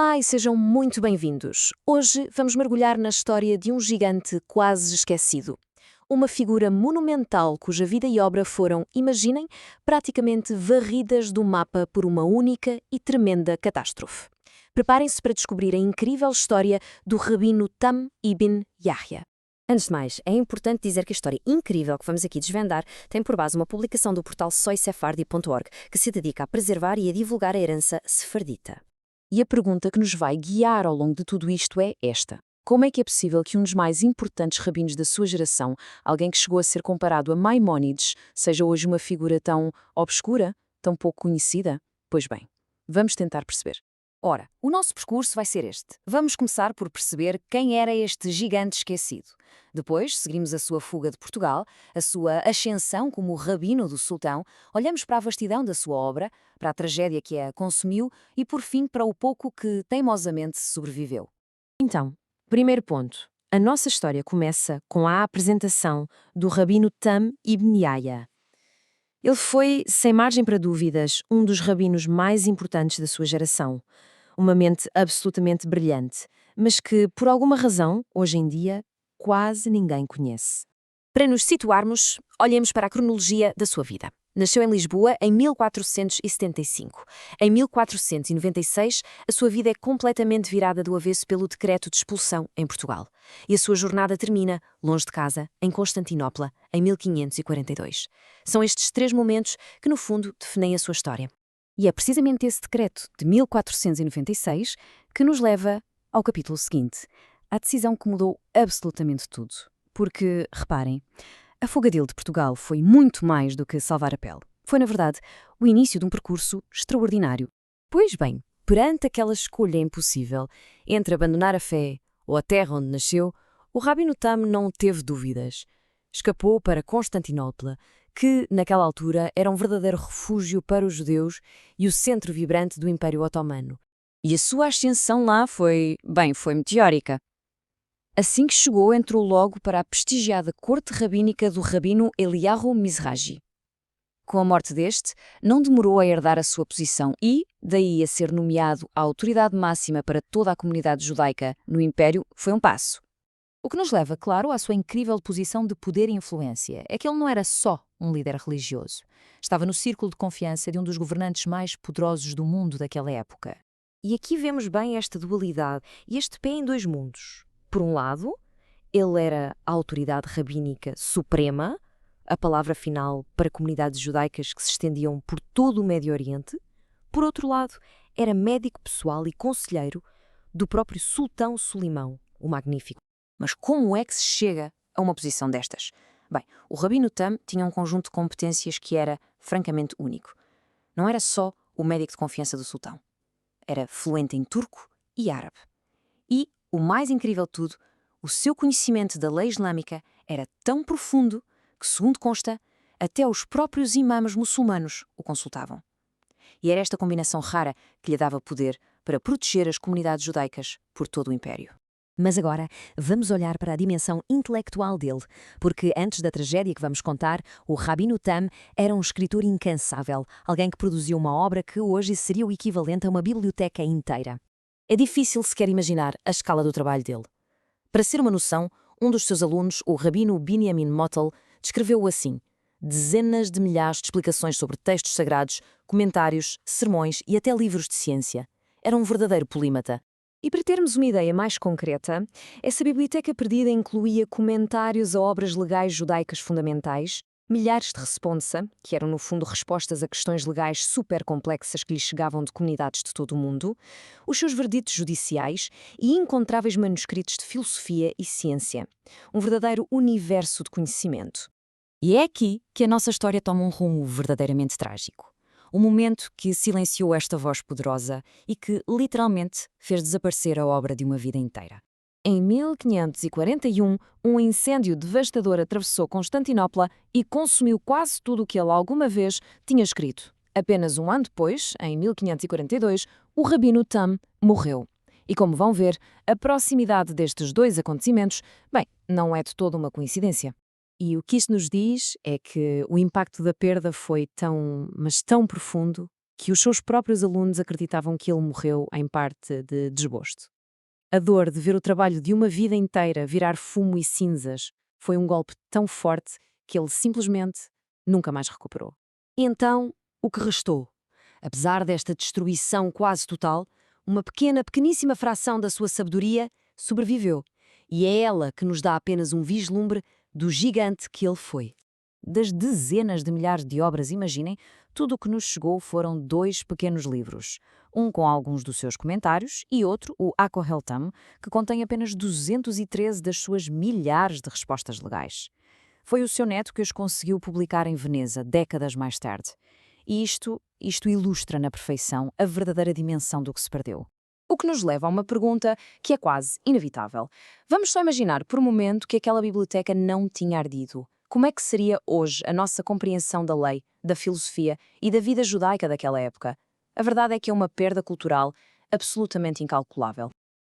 Olá e sejam muito bem-vindos. Hoje vamos mergulhar na história de um gigante quase esquecido. Uma figura monumental cuja vida e obra foram, imaginem, praticamente varridas do mapa por uma única e tremenda catástrofe. Preparem-se para descobrir a incrível história do Rabino Tam ibn Yahya. Antes de mais, é importante dizer que a história incrível que vamos aqui desvendar tem por base uma publicação do portal soysefardi.org que se dedica a preservar e a divulgar a herança sefardita. E a pergunta que nos vai guiar ao longo de tudo isto é esta. Como é que é possível que um dos mais importantes rabinos da sua geração, alguém que chegou a ser comparado a Maimónides, seja hoje uma figura tão obscura, tão pouco conhecida? Pois bem, vamos tentar perceber. Ora, o nosso percurso vai ser este. Vamos começar por perceber quem era este gigante esquecido. Depois, seguimos a sua fuga de Portugal, a sua ascensão como rabino do sultão, olhamos para a vastidão da sua obra, para a tragédia que a consumiu e, por fim, para o pouco que teimosamente sobreviveu. Então, primeiro ponto. A nossa história começa com a apresentação do rabino Tam ibn Yahya. Ele foi, sem margem para dúvidas, um dos rabinos mais importantes da sua geração. Uma mente absolutamente brilhante, mas que, por alguma razão, hoje em dia, quase ninguém conhece. Para nos situarmos, olhemos para a cronologia da sua vida. Nasceu em Lisboa em 1475. Em 1496, a sua vida é completamente virada do avesso pelo decreto de expulsão em Portugal. E a sua jornada termina, longe de casa, em Constantinopla, em 1542. São estes três momentos que, no fundo, definem a sua história. E é precisamente esse decreto de 1496 que nos leva ao capítulo seguinte, à decisão que mudou absolutamente tudo. Porque, reparem, a fuga dele de Portugal foi muito mais do que salvar a pele. Foi, na verdade, o início de um percurso extraordinário. Pois bem, perante aquela escolha impossível entre abandonar a fé ou a terra onde nasceu, o Rabino Tam não teve dúvidas. Escapou para Constantinopla, que, naquela altura, era um verdadeiro refúgio para os judeus e o centro vibrante do Império Otomano. E a sua ascensão lá foi meteórica. Assim que chegou, entrou logo para a prestigiada corte rabínica do rabino Eliyahu Mizrahi. Com a morte deste, não demorou a herdar a sua posição e, daí a ser nomeado a autoridade máxima para toda a comunidade judaica no Império, foi um passo. O que nos leva, claro, à sua incrível posição de poder e influência. É que ele não era só um líder religioso. Estava no círculo de confiança de um dos governantes mais poderosos do mundo daquela época. E aqui vemos bem esta dualidade e este pé em dois mundos. Por um lado, ele era a autoridade rabínica suprema, a palavra final para comunidades judaicas que se estendiam por todo o Médio Oriente. Por outro lado, era médico pessoal e conselheiro do próprio Sultão Solimão, o Magnífico. Mas como é que se chega a uma posição destas? Bem, o Rabino Tam tinha um conjunto de competências que era francamente único. Não era só o médico de confiança do sultão. Era fluente em turco e árabe. E, o mais incrível de tudo, o seu conhecimento da lei islâmica era tão profundo que, segundo consta, até os próprios imãs muçulmanos o consultavam. E era esta combinação rara que lhe dava poder para proteger as comunidades judaicas por todo o Império. Mas agora vamos olhar para a dimensão intelectual dele, porque antes da tragédia que vamos contar, o Rabino Tam era um escritor incansável, alguém que produziu uma obra que hoje seria o equivalente a uma biblioteca inteira. É difícil sequer imaginar a escala do trabalho dele. Para ser uma noção, um dos seus alunos, o Rabino Binyamin Motel, descreveu-o assim: dezenas de milhares de explicações sobre textos sagrados, comentários, sermões e até livros de ciência. Era um verdadeiro polímata. E para termos uma ideia mais concreta, essa biblioteca perdida incluía comentários a obras legais judaicas fundamentais, milhares de responsa, que eram no fundo respostas a questões legais super complexas que lhe chegavam de comunidades de todo o mundo, os seus verditos judiciais e incontáveis manuscritos de filosofia e ciência. Um verdadeiro universo de conhecimento. E é aqui que a nossa história toma um rumo verdadeiramente trágico. Um momento que silenciou esta voz poderosa e que, literalmente, fez desaparecer a obra de uma vida inteira. Em 1541, um incêndio devastador atravessou Constantinopla e consumiu quase tudo o que ele alguma vez tinha escrito. Apenas um ano depois, em 1542, o Rabino Tam morreu. E como vão ver, a proximidade destes dois acontecimentos, não é de toda uma coincidência. E o que isto nos diz é que o impacto da perda foi tão, mas tão profundo, que os seus próprios alunos acreditavam que ele morreu em parte de desgosto. A dor de ver o trabalho de uma vida inteira virar fumo e cinzas foi um golpe tão forte que ele simplesmente nunca mais recuperou. E então, o que restou? Apesar desta destruição quase total, uma pequeníssima fração da sua sabedoria sobreviveu. E é ela que nos dá apenas um vislumbre do gigante que ele foi. Das dezenas de milhares de obras, imaginem, tudo o que nos chegou foram 2 pequenos livros. Um com alguns dos seus comentários e outro, o Akohel Tam, que contém apenas 213 das suas milhares de respostas legais. Foi o seu neto que os conseguiu publicar em Veneza, décadas mais tarde. E isto ilustra na perfeição a verdadeira dimensão do que se perdeu. O que nos leva a uma pergunta que é quase inevitável. Vamos só imaginar por um momento que aquela biblioteca não tinha ardido. Como é que seria hoje a nossa compreensão da lei, da filosofia e da vida judaica daquela época? A verdade é que é uma perda cultural absolutamente incalculável.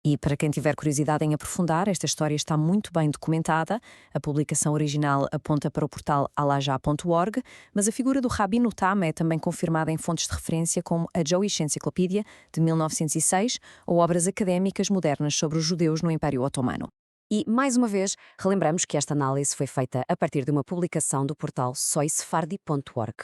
E para quem tiver curiosidade em aprofundar, esta história está muito bem documentada. A publicação original aponta para o portal alajá.org, mas a figura do Rabino Tam é também confirmada em fontes de referência como a Jewish Encyclopedia, de 1906, ou obras académicas modernas sobre os judeus no Império Otomano. E, mais uma vez, relembramos que esta análise foi feita a partir de uma publicação do portal soisefardi.org.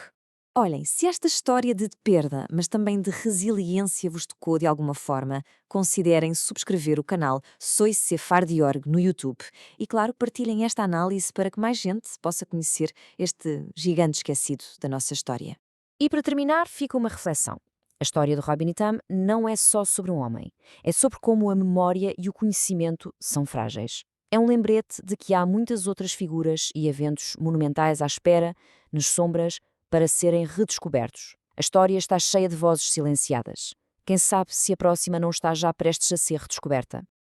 Olhem, se esta história de perda, mas também de resiliência vos tocou de alguma forma, considerem subscrever o canal Soisefardi.org no YouTube e, claro, partilhem esta análise para que mais gente possa conhecer este gigante esquecido da nossa história. E para terminar, fica uma reflexão. A história do Rabino Tam não é só sobre um homem, é sobre como a memória e o conhecimento são frágeis. É um lembrete de que há muitas outras figuras e eventos monumentais à espera, nas sombras, para serem redescobertos. A história está cheia de vozes silenciadas. Quem sabe se a próxima não está já prestes a ser redescoberta?